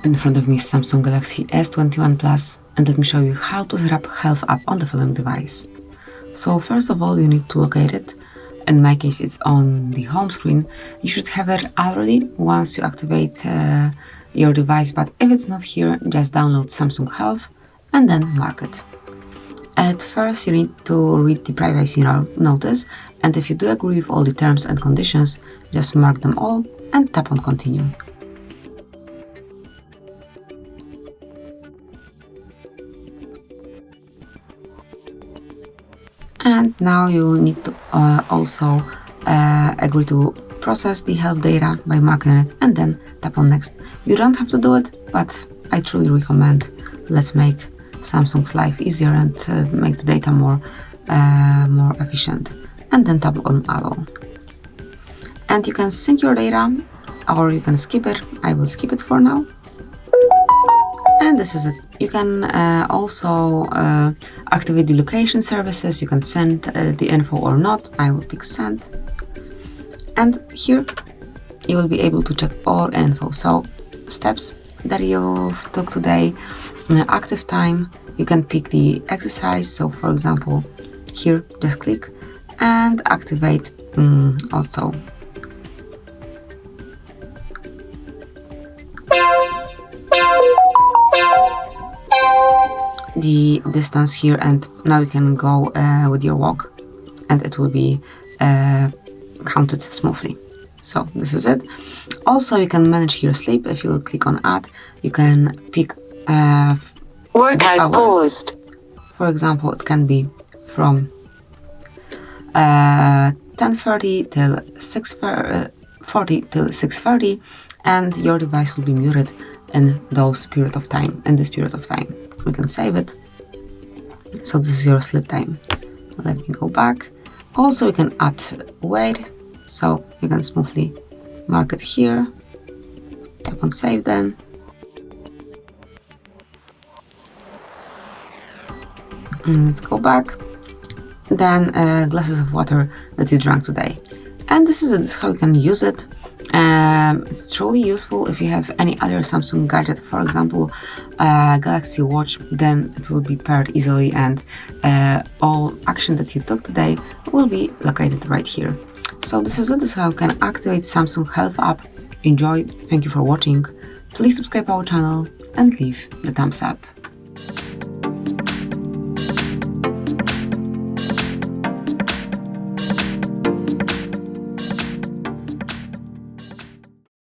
In front of me is Samsung Galaxy S21+, and let me show you how to set up Health app on the following device. So first of all, you need to locate it. In my case, it's on the home screen. You should have it already once you activate your device, but if it's not here, just download Samsung Health and then mark it. At first, you need to read the privacy notice, and if you do agree with all the terms and conditions, just mark them all and tap on continue. And now you need to also agree to process the health data by marking it and then tap on next. You don't have to do it, but I truly recommend. Let's make Samsung's life easier and make the data more efficient. And then tap on allow. And you can sync your data or you can skip it. I will skip it for now. And this is it. You can also activate the location services. You can send the info or not. I will pick send. And here you will be able to check all info. So steps that you've took today, active time. You can pick the exercise. So for example, here just click and activate also. The distance here, and now you can go with your walk and it will be counted smoothly. So this is it. Also, you can manage your sleep. If you click on add, you can pick workout hours. paused. For example, it can be from 10:30 till 6:40 till 6:30, and your device will be muted in this period of time. We can save it. So this is your sleep time. Let me go back. Also, you can add weight, so you can smoothly mark it here. Tap on save then. And let's go back. Then glasses of water that you drank today. And this is how you can use it. It's truly useful. If you have any other Samsung gadget, for example, Galaxy Watch, then it will be paired easily, and all action that you took today will be located right here. So this is it. This is how you can activate Samsung Health app. Enjoy. Thank you for watching. Please subscribe our channel and leave the thumbs up.